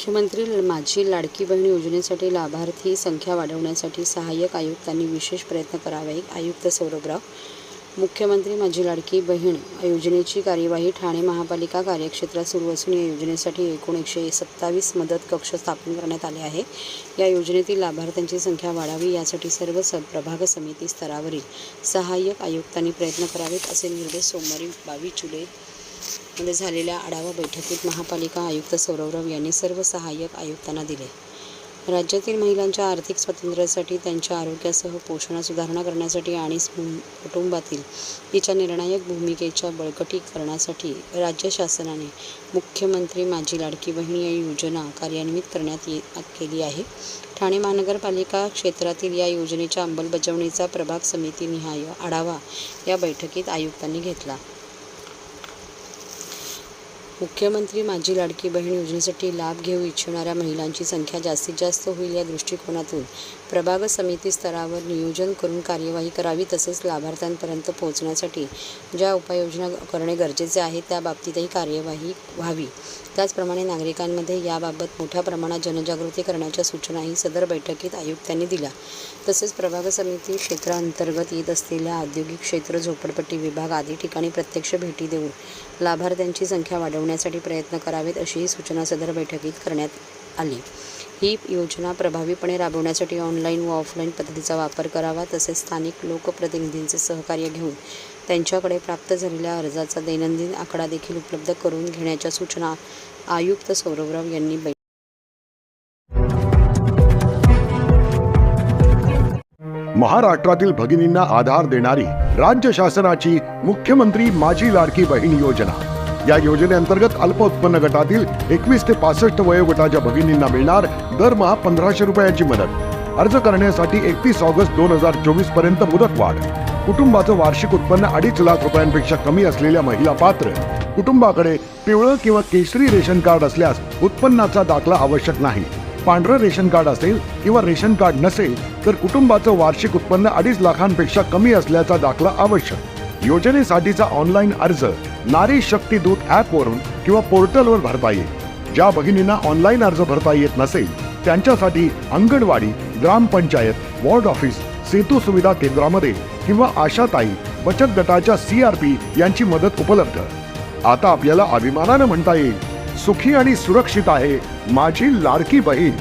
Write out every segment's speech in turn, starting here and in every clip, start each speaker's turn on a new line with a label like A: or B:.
A: मुख्यमंत्री माझी लाडकी बहीण योजनेसाठी लाभार्थी संख्या वाढवण्यासाठी सहाय्यक आयुक्तांनी विशेष प्रयत्न करावे. आयुक्त सौरभराव. मुख्यमंत्री माझी लाडकी बहीण योजनेची कार्यवाही ठाणे महापालिका कार्यक्षेत्रात सुरू असून या योजनेसाठी एकूण 127 मदत कक्ष स्थापन करण्यात आले आहे. या योजनेतील लाभार्थ्यांची संख्या वाढावी यासाठी सर्व प्रभाग समिती स्तरावरील सहाय्यक आयुक्तांनी प्रयत्न करावेत, असे निर्देश सोमवारी 22 जुलैमध्ये झालेल्या आढावा बैठकीत महापालिका आयुक्त सौरभराव यांनी सर्व सहाय्यक आयुक्तांना दिले. राज्यातील महिलांच्या आर्थिक स्वातंत्र्यासाठी, त्यांच्या आरोग्यासह पोषणात सुधारणा करण्यासाठी आणि कुटुंबातील तिच्या निर्णायक भूमिकेच्या बळकटीकरणासाठी राज्य शासनाने मुख्यमंत्री माझी लाडकी बहीण या योजना कार्यान्वित करण्यात केली आहे. ठाणे महानगरपालिका क्षेत्रातील या योजनेच्या अंमलबजावणीचा प्रभाग समितीनिहाय आढावा या बैठकीत आयुक्तांनी घेतला. मुख्यमंत्री माझी लाडकी बहीण योजनेसाठी लाभ घेऊ इच्छिणाऱ्या महिलांची संख्या जास्तीत जास्त होईल या दृष्टिकोनातून प्रभाग समिती स्तरावर नियोजन करून कार्यवाही करावी. तसेच लाभार्थ्यांपर्यंत पोहोचण्यासाठी ज्या उपाययोजना करणे गरजेचे आहे त्या बाबतीतही कार्यवाही व्हावी. त्याचप्रमाणे नागरिकांमध्ये याबाबत मोठ्या प्रमाणात जनजागृती करण्याच्या सूचनाही सदर बैठकीत आयुक्तांनी दिल्या. तसेच प्रभाग समिती क्षेत्रांतर्गत येत असलेल्या औद्योगिक क्षेत्र, झोपडपट्टी विभाग आदी ठिकाणी प्रत्यक्ष भेटी देऊन लाभार्थ्यांची संख्या वाढवण्यासाठी प्रयत्न करावेत, अशीही सूचना सदर बैठकीत करण्यात आली. ही योजना प्रभावीपणे राबवण्यासाठी ऑनलाईन व ऑफलाईन पद्धतीचा वापर करावा. तसेच स्थानिक लोकप्रतिनिधींचे सहकार्य घेऊन त्यांच्याकडे प्राप्त झालेल्या अर्जाचा दैनंदिन आकडा देखील उपलब्ध करून घेण्याच्या सूचना आयुक्त सौरभराव यांनी
B: महाराष्ट्रातील भगिनींना आधार देणारी राज्य शासनाची मुख्यमंत्री माझी लाडकी बहीण योजना. या योजनेअंतर्गत अल्प उत्पन्न गटातील 21 ते 65 वयोगटाच्या भगिनींना मिळणार दरमहा 1500 रुपयांची मदत. अर्ज करण्यासाठी 31 ऑगस्ट 2024 पर्यंत मुदतवाढ. कुटुंबाचं वार्षिक उत्पन्न 2.5 लाख रुपयांपेक्षा कमी असलेल्या महिला पात्र. कुटुंबाकडे पिवळं किंवा केशरी रेशन कार्ड असल्यास उत्पन्नाचा दाखला आवश्यक नाही. पांढरं रेशन कार्ड असेल किंवा रेशन कार्ड नसेल तर कुटुंबाचं वार्षिक उत्पन्न 2.5 लाखांपेक्षा कमी असल्याचा दाखला आवश्यक. योजनेसाठीचा ऑनलाईन अर्ज नारी शक्ती दूत ॲपवरून किंवा पोर्टलवर भरता येईल. ज्या भगिनींना ऑनलाईन अर्ज भरता येत नसेल त्यांच्यासाठी अंगणवाडी, ग्रामपंचायत, वॉर्ड ऑफिस, सेतू सुविधा केंद्रामध्ये किंवा आशाताई बचत गटाच्या CRP यांची मदत उपलब्ध. आता आपल्याला अभिमानानं म्हणता येईल, सुखी आणि सुरक्षित आहे माझी लाडकी बहीण.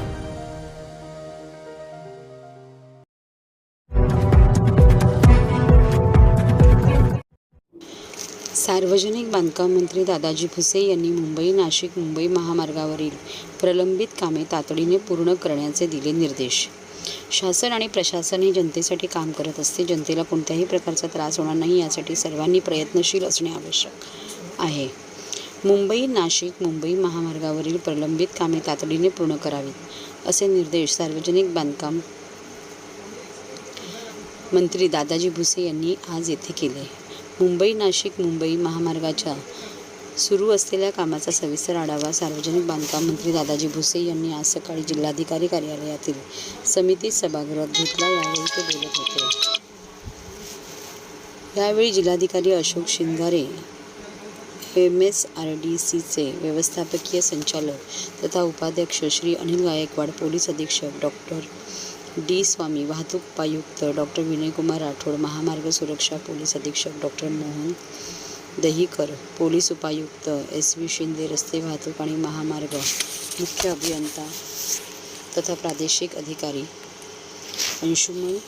A: सार्वजनिक बांधकाम मंत्री दादाजी भुसे यांनी मुंबई महामार्गावरील प्रलंबित कामे तातडीने पूर्ण करण्याचे दिले निर्देश. शासन आणि प्रशासन हे जनतेसाठी काम करत असते. जनतेला कोणत्याही प्रकारचा त्रास होणार नाही यासाठी सर्वांनी प्रयत्नशील असणे आवश्यक आहे. मुंबई महामार्गावरील प्रलंबित कामे तातडीने पूर्ण करावीत, असे निर्देश सार्वजनिक बांधकाम मंत्री दादाजी भुसे यांनी आज येथे केले. मुंबई महामार्गाच्या सुरू असलेल्या कामाचा सविस्तर आढावा सार्वजनिक बांधकाम मंत्री दादाजी भुसे यांनी आज सकाळी जिल्हाधिकारी कार्यालयातील समिती सभागृहात घेतला. यावेळी ते बोलत होते. यावेळी जिल्हाधिकारी अशोक शिंगारे, MSRDCचे व्यवस्थापकीय संचालक तथा उपाध्यक्ष श्री अनिल गायकवाड, पोलीस अधीक्षक डॉक्टर D. स्वामी, वाहतूक उपायुक्त डॉक्टर विनयकुमार राठोड, महामार्ग सुरक्षा पोलीस अधीक्षक डॉक्टर मोहन दहिकर, पोलीस उपायुक्त SV शिंदे, रस्ते वाहतूक आणि महामार्ग मुख्य अभियंता तथा प्रादेशिक अधिकारी अंशुमली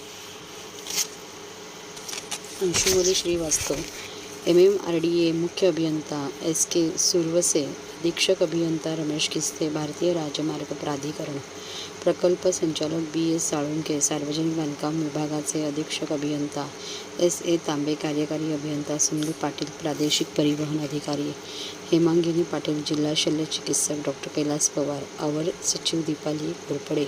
A: श्रीवास्तव, MMRDA मुख्य अभियंता SK सुरवसे, अधीक्षक अभियंता रमेश किस्ते, भारतीय राजमार्ग प्राधिकरण प्रकल्प संचालक BS साळुंके, सार्वजनिक बांधकाम विभागाचे अधीक्षक अभियंता SA तांबे, कार्यकारी अभियंता सुनील पाटील, प्रादेशिक परिवहन अधिकारी हेमांगिनी पाटील, जिल्हा शल्य चिकित्सक डॉक्टर कैलास पवार, अवर सचिव दीपाली घोरपडे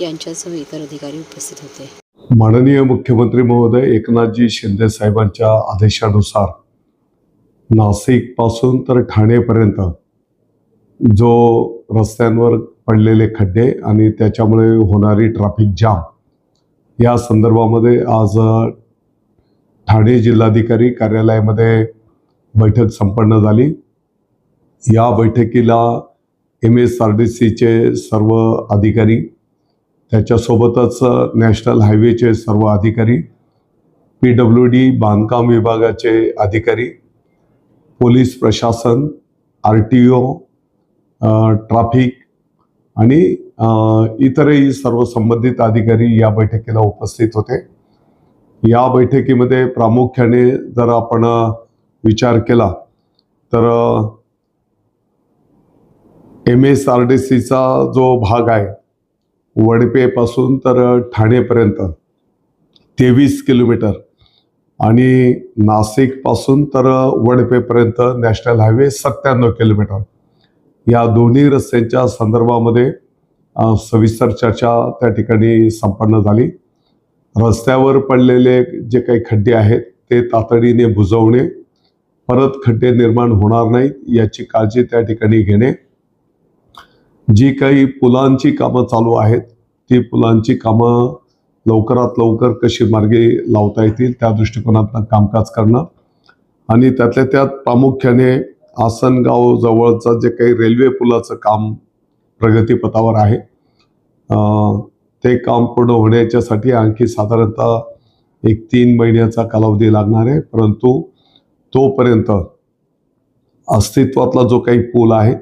A: यांच्यासह इतर अधिकारी उपस्थित होते.
C: माननीय मुख्यमंत्री महोदय एकनाथजी शिंदे साहेबांच्या आदेशानुसार नाशिक पासून तर ठाणेपर्यंत जो रस्त्यांवर पडलेले खड्डे आणि त्याच्यामुळे होणारी ट्रॅफिक जाम या संदर्भामध्ये आज ठाणे जिल्हाधिकारी कार्यालयामध्ये बैठक संपन्न झाली. या बैठकीला MSRDCचे सर्व अधिकारी, त्याच्यासोबतच नॅशनल हायवेचे सर्व अधिकारी, PWD बांधकाम विभागाचे अधिकारी, पोलीस प्रशासन, RTO, ट्रॅफिक आणि इतरही सर्व संबंधित अधिकारी या बैठकीला उपस्थित होते. या बैठकीमध्ये प्रामुख्याने जर आपण विचार केला तर MSRDCचा जो भाग आहे वडपेपासून तर ठाणेपर्यंत 23 किलोमीटर आणि नाशिकपासून तर वडपेपर्यंत नॅशनल हायवे 97 किलोमीटर, या दोन्ही रस्त्यांच्या संदर्भामध्ये सविस्तर चर्चा त्या ठिकाणी संपन्न झाली. रस्त्यावर पडलेले जे काही खड्डे आहेत ते तातडीने बुजवणे, परत खड्डे निर्माण होणार नाहीत याची काळजी त्या ठिकाणी घेणे, जी काही पुलांची कामं चालू आहेत ती पुलांची कामं लवकरात लवकर कशी मार्गी लावता येतील त्या दृष्टिकोनातून कामकाज करणं आणि त्यातल्या त्यात प्रामुख्याने आसनगाव जवळचं जे काही रेल्वे पुलाचं काम प्रगतीपथावर आहे ते काम पूर्ण होण्याच्यासाठी आणखी साधारणतः 3 महिन्याचा कालावधी लागणार आहे. परंतु तोपर्यंत अस्तित्वातला जो काही पूल आहे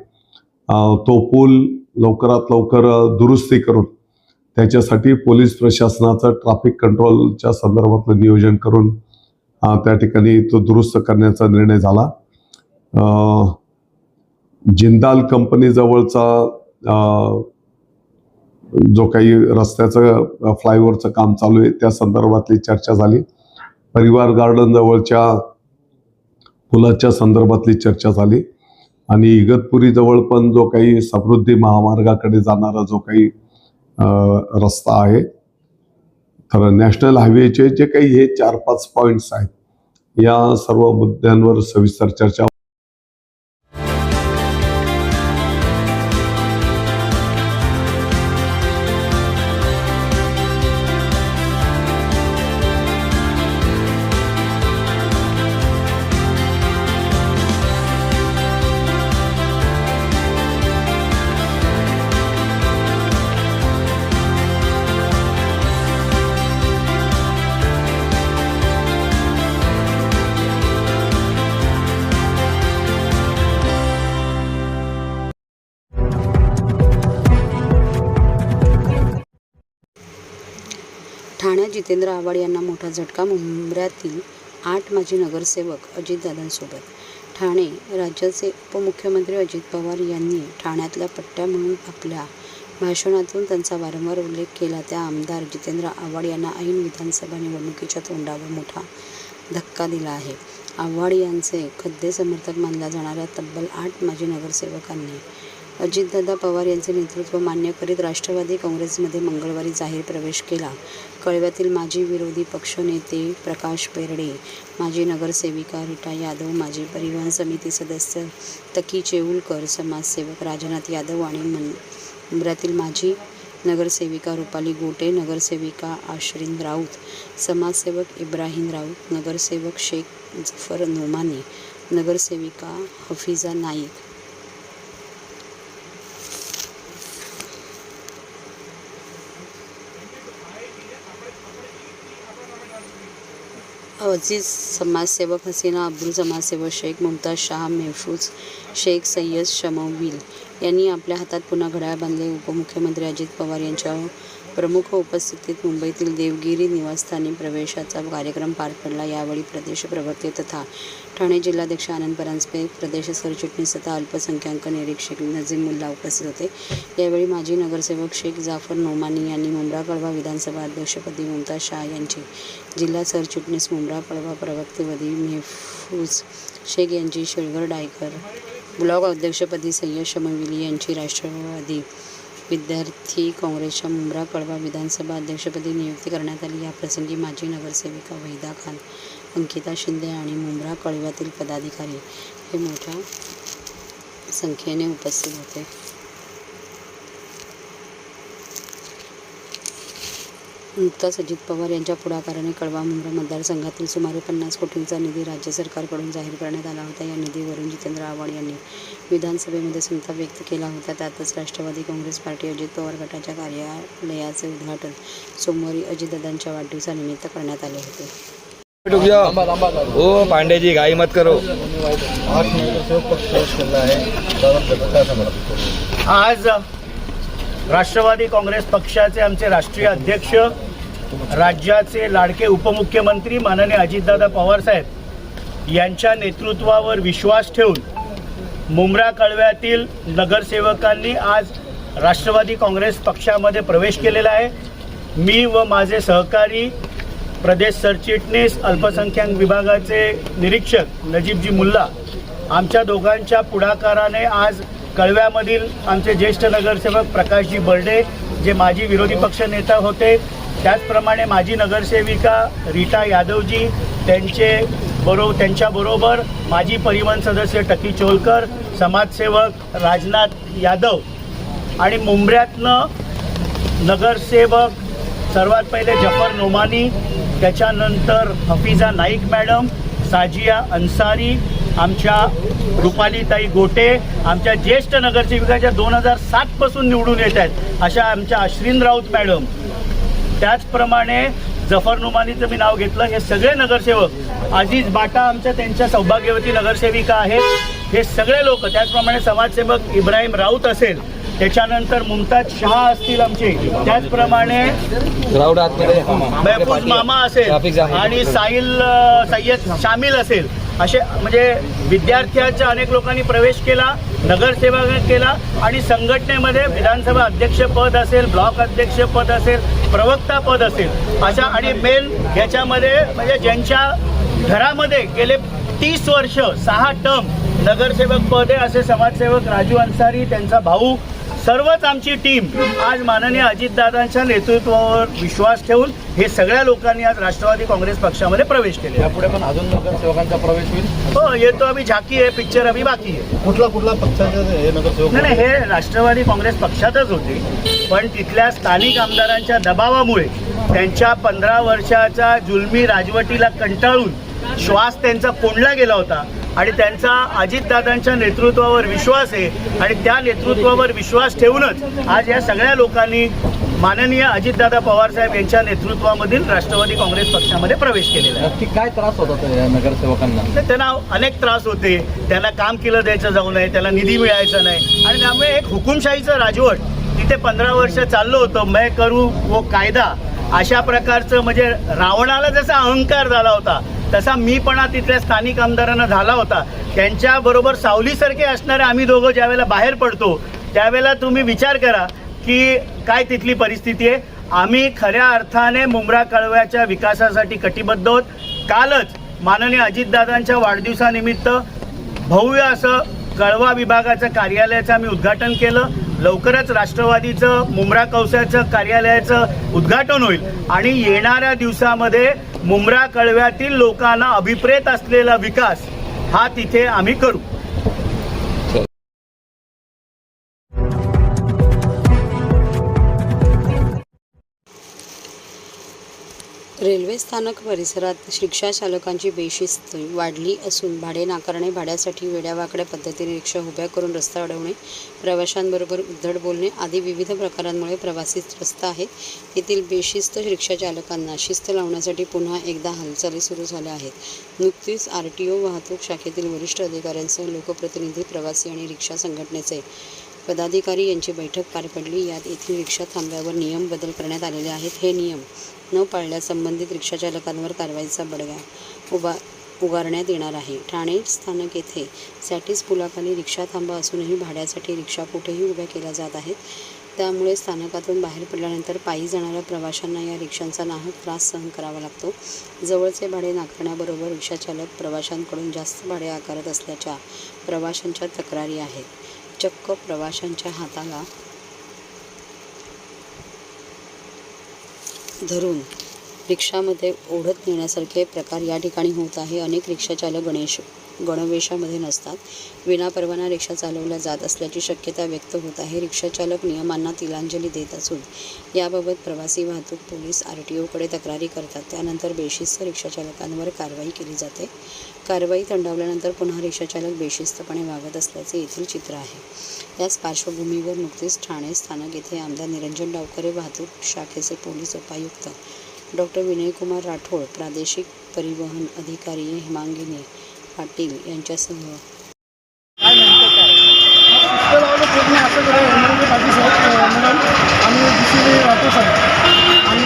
C: तो पूल लवकरात लवकर दुरुस्ती करून त्याच्यासाठी पोलीस प्रशासनाचं ट्रॅफिक कंट्रोलच्या संदर्भातलं नियोजन करून त्या ठिकाणी तो दुरुस्त करण्याचा निर्णय झाला. जिंदाल कंपनीजवळचा जो काही रस्त्याचं फ्लायओव्हरचं काम चालू आहे त्या संदर्भातली चर्चा झाली. परिवार गार्डन जवळच्या पुलाच्या संदर्भातली चर्चा झाली आणि इगतपुरी जवळ पण जो काही समृद्धी महामार्गाकडे जाणारा जो काही रस्ता आहे, तर नॅशनल हायवेचे जे काही हे 4-5 पॉइंट्स आहेत या सर्व मुद्द्यांवर सविस्तर चर्चा.
A: ठाण्यात जितेंद्र आव्हाड यांना मोठा झटका. मुंब्र्यातील 8 माजी नगरसेवक अजितदादांसोबत. ठाणे राज्याचे उपमुख्यमंत्री अजित पवार यांनी ठाण्यातल्या पट्ट्या म्हणून आपल्या भाषणातून त्यांचा वारंवार उल्लेख केला. त्या आमदार जितेंद्र आव्हाड यांना ऐन विधानसभा निवडणुकीच्या तोंडावर मोठा धक्का दिला आहे. आव्हाड यांचे खद्दे समर्थक मानल्या जाणाऱ्या तब्बल 8 माजी नगरसेवकांनी अजितदादा पवार यांचे नेतृत्व मान्य करीत राष्ट्रवादी काँग्रेसमध्ये मंगळवारी जाहीर प्रवेश केला. कळव्यातील माजी विरोधी पक्षनेते प्रकाश बेर्डे, माजी नगरसेविका रीटा यादव, माजी परिवहन समिती सदस्य तकी चेऊलकर, समाजसेवक राजनाथ यादव आणि मुंब्र्यातील माजी नगरसेविका रुपाली गोटे, नगरसेविका आश्रिन राऊत, समाजसेवक इब्राहिम राऊत, नगरसेवक शेख जफर नोमानी, नगरसेविका हफिजा नाईक, अजीज समाजसेवक हसीना अब्दुल, समाजसेवक शेख मुमताज शाह, महफूज शेख, सय्यद शमवील यांनी आपल्या हातात पुन्हा घड्याळ बांधले. उपमुख्यमंत्री अजित पवार यांच्या प्रमुख उपस्थितीत मुंबईतील देवगिरी निवासस्थानी प्रवेशाचा कार्यक्रम पार पडला. यावेळी प्रदेश प्रवक्ते तथा ठाणे जिल्हाध्यक्ष आनंद परांजपे, प्रदेश सरचिटणीस तथा अल्पसंख्याक निरीक्षक नजीम मुल्ला उपस्थित होते. यावेळी माजी नगरसेवक शेख जाफर नोमानी यांनी मुंब्रा कळवा विधानसभा अध्यक्षपदी मुमताज शाह यांची, जिल्हा सरचिटणीस मुंब्रा कळवा प्रवक्तेपदी महफूज शेख यांची, शेळगर डायकर ब्लॉक अध्यक्षपदी सय्यद शमवीली यांची, राष्ट्रवादी विद्यार्थी काँग्रेसच्या मुंब्रा कळवा विधानसभा अध्यक्षपदी नियुक्ती करण्यात आली. याप्रसंगी माजी नगरसेविका वहिदा खान, अंकिता शिंदे आणि मुंब्रा कळव्यातील पदाधिकारी हे मोठ्या संख्येने उपस्थित होते. नुकताच अजित पवार यांच्या पुढाकाराने कळवा मुंब्रा मतदारसंघातील सुमारे 50 कोटींचा निधी राज्य सरकारकडून जाहीर करण्यात आला होता. या निधीवरून जितेंद्र आव्हाड यांनी विधानसभेमध्ये संताप व्यक्त केला होता. त्यातच राष्ट्रवादी काँग्रेस पार्टी अजित पवार गटाच्या कार्यालयाचे उद्घाटन सोमवारी अजितदादांच्या वाढदिवसानिमित्त करण्यात आले होते.
D: रुक जाओ। ओ पांडे जी गाई मत करो।
E: आज राष्ट्रवादी काँग्रेस पक्षाचे आमचे राष्ट्रीय अध्यक्ष, राज्याचे लाडके उपमुख्यमंत्री माननीय अजितदादा पवार साहेब यांच्या नेतृत्वावर विश्वास ठेवून मुंब्रा कळव्यातील नगरसेवकांनी आज राष्ट्रवादी काँग्रेस पक्षामध्ये प्रवेश केलेला आहे. मी व माझे सहकारी प्रदेश सरचिटणीस अल्पसंख्याक विभागाचे निरीक्षक नजीबजी मुल्ला आमच्या दोघांच्या पुढाकाराने आज कळव्यामधील आमचे ज्येष्ठ नगरसेवक प्रकाशजी बर्डे जे माजी विरोधी पक्षनेता होते, त्याचप्रमाणे माजी नगरसेविका रीटा यादवजी त्यांच्याबरोबर माजी परिवहन सदस्य टकी चोलकर, समाजसेवक राजनाथ यादव आणि मुंब्र्यातनं नगरसेवक सर्वात पहिले जफर नोमानी, त्याच्यानंतर हफिजा नाईक मॅडम, साजिया अन्सारी, आमच्या रुपालीताई गोटे, आमच्या ज्येष्ठ नगरसेविकाच्या 2007 पासून निवडून येत आहेत अशा आमच्या अश्विन राऊत मॅडम, त्याचप्रमाणे जफर नुमानीचं मी नाव घेतलं, हे सगळे नगरसेवक, अजीज बाटा आमच्या त्यांच्या सौभाग्यवती नगरसेविका आहेत, हे सगळे लोक, त्याचप्रमाणे समाजसेवक इब्राहिम राऊत असेल, त्याच्यानंतर मुमताज शहा असतील आमचे, त्याचप्रमाणे महफूज मामा असेल आणि सय्यद शामिल असेल, असे म्हणजे विद्यार्थ्यांच्या अनेक लोकांनी प्रवेश केला, नगरसेवक केला आणि संघटनेमध्ये विधानसभा अध्यक्षपद असेल, ब्लॉक अध्यक्षपद असेल, प्रवक्ता पद असेल, अशा आणि मेन ह्याच्यामध्ये म्हणजे ज्यांच्या घरामध्ये गेले 30 वर्ष 6 टर्म नगरसेवक पद आहे असे समाजसेवक राजू अन्सारी, त्यांचा भाऊ, सर्वच आमची टीम आज माननीय अजितदादांच्या नेतृत्वावर विश्वास ठेवून हे सगळ्या लोकांनी आज राष्ट्रवादी काँग्रेस पक्षामध्ये प्रवेश केले.
D: यापुढे पण अजून नगरसेवकांचा प्रवेश होईल?
E: हो, येतो अभी झाकी आहे, पिक्चर अभी बाकी आहे.
D: कुठला पक्षाचे हे नगरसेवक?
E: नाही, हे राष्ट्रवादी काँग्रेस पक्षातच होते, पण तिथल्या स्थानिक आमदारांच्या दबावामुळे त्यांच्या 15 वर्षाच्या जुलमी राजवटीला कंटाळून श्वास त्यांचा कोंडला गेला होता आणि त्यांचा अजितदादांच्या नेतृत्वावर विश्वास आहे आणि त्या नेतृत्वावर विश्वास ठेवूनच आज या सगळ्या लोकांनी माननीय अजितदादा पवार साहेब यांच्या नेतृत्वामधील राष्ट्रवादी काँग्रेस पक्षामध्ये प्रवेश केलेला आहे.
D: नक्की काय त्रास होता या नगरसेवकांना?
E: त्यांना अनेक त्रास होते, त्यांना काम केलं द्यायचं जाऊ नये, त्याला निधी मिळायचा नाही आणि त्यामुळे एक हुकुमशाहीचं राजवट तिथे 15 वर्ष चाललं होतं. मैं करू वो कायदा अशा प्रकारचं, म्हणजे रावणाला जसा अहंकार झाला होता तसा मीपणा तिथल्या स्थानिक आमदारांना झाला होता. त्यांच्याबरोबर सावलीसारखे असणारे आम्ही दोघं ज्यावेळेला बाहेर पडतो त्यावेळेला तुम्ही विचार करा की काय तिथली परिस्थिती आहे. आम्ही खऱ्या अर्थाने मुंब्रा कळव्याच्या विकासासाठी कटिबद्ध आहोत. कालच माननीय अजितदादांच्या वाढदिवसानिमित्त भव्य असं कळवा विभागाचं कार्यालयाचं आम्ही उद्घाटन केलं. लवकरच राष्ट्रवादीचं मुंब्रा कौसाचं कार्यालयाचं उद्घाटन होईल आणि येणाऱ्या दिवसामध्ये मुंब्रा कळव्यातील लोकांना अभिप्रेत असलेला विकास हा तिथे आम्ही करू.
A: रेल्वे स्थानक परिसरात रिक्षा चालकांची बेशिस्त वाढली असून भाडे नाकारणे, भाड्यासाठी वेड्यावाकड्या पद्धतीने रिक्षा उभ्या करून रस्ता अडवणे, प्रवाशांबरोबर उद्धट बोलणे आदी विविध प्रकारांमुळे प्रवासी त्रस्त आहेत. येथील बेशिस्त रिक्षा चालकांना शिस्त लावण्यासाठी पुन्हा एकदा हालचाली सुरू झाल्या आहेत. नुकतीच RTO वाहतूक शाखेतील वरिष्ठ अधिकाऱ्यांसह लोकप्रतिनिधी, प्रवासी आणि रिक्षा संघटनेचे पदाधिकारी यांची बैठक पार पडली. यात येथील रिक्षा थांब्यावर नियम बदल करण्यात आलेले आहेत. हे नियम न पाळल्यास संबंधित रिक्षाचालकांवर कारवाईचा बडगा उगारण्यात येणार आहे. ठाणे स्थानक येथे सॅटिस पुलाखाली रिक्षा थांबा असूनही भाड्यासाठी रिक्षा कुठेही उभ्या केल्या जात आहेत. त्यामुळे स्थानकातून बाहेर पडल्यानंतर पायी जाणाऱ्या प्रवाशांना या रिक्षांचा नाहक त्रास सहन करावा लागतो. जवळचे भाडे नाकारण्याबरोबर रिक्षाचालक प्रवाशांकडून जास्त भाडे आकारत असल्याच्या प्रवाशांच्या तक्रारी आहेत. चक्क प्रवाशांच्या हाताला धरून रिक्षामध्ये ओढत नेण्यासारखे प्रकार या ठिकाणी होत आहे. अनेक रिक्षाचालक गणवेशामध्ये नसतात. विनापरवाना रिक्षा चालवल्या जात असल्याची शक्यता व्यक्त होत आहे. रिक्षाचालक नियमांना तिलांजली देत असून याबाबत प्रवासी वाहतूक पोलीस RTOकडे तक्रारी करतात. त्यानंतर बेशिस्त रिक्षाचालकांवर कारवाई केली जाते. कारवाई थंडावल्यानंतर पुन्हा रिक्षाचालक बेशिस्तपणे वागत असल्याचे येथील चित्र आहे. याच पार्श्वभूमीवर नुकतेच ठाणे स्थानक येथे आमदार निरंजन डावखरे, वाहतूक शाखेचे पोलीस उपायुक्त डॉक्टर विनयकुमार राठोड, प्रादेशिक परिवहन अधिकारी हेमांगिनी पाटील यांच्यासह
F: काय नेमकं काय शिस्त लावलं पूर्ण असं करायला हेमंत पाटील साहेब मॅडम आणि DCP राठोड साहेब आणि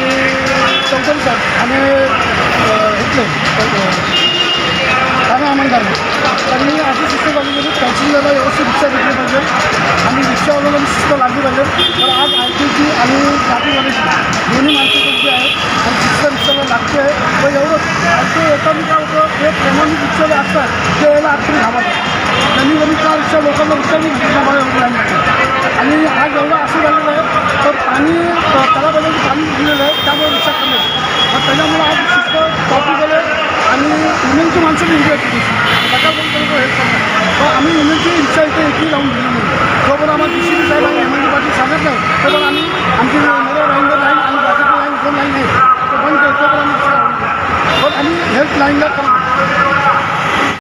F: चौधरी साहेब आणि इथले ठाणे अंमलदार त्यांनी अशी शिस्त लागू केली. पॅसेंजरला व्यवस्थित रिक्षा घेतली पाहिजे आणि रिक्षावाल्याला शिस्त लागली पाहिजे. तर आज RTOची आणि ट्रॅफिकवाल्याची दोन्ही माणसं जी आहेत आणि शिस्त रिक्षाला लागते आहे. तर एवढं RTO येताना काय होतं, एक प्रमाणित रिक्षाला असतात ते यायला आतमध्ये थांबतात. त्यांनी जरी 4 रिक्षा लोकांना रिक्षाने आणि आज एवढं असं झालेलं आहे तर पाणी तलावामध्ये पाणी दिलेलं आहे, त्यामुळे रिक्षा कमी आहे. मग त्याच्यामुळे आज शिस्त ट्रॅफिक आणि युनियनची माणसं निघली होती सकाळपर्यंत हेल्प करणार. तर आम्ही युनियनची रिक्षा इथे एकही लावून दिली नाही. जोपर्यंत आम्हाला DCP साहेब आणि हेमंत पाटील सांगत नाही तोपर्यंत आम्ही आमची मेरे लाईन आणि बाकीची लाईन 2 लाईन आहे तो बंद करतो. तोपर्यंत आम्ही रिक्षा लावून पण आम्ही हेल्प लाईनला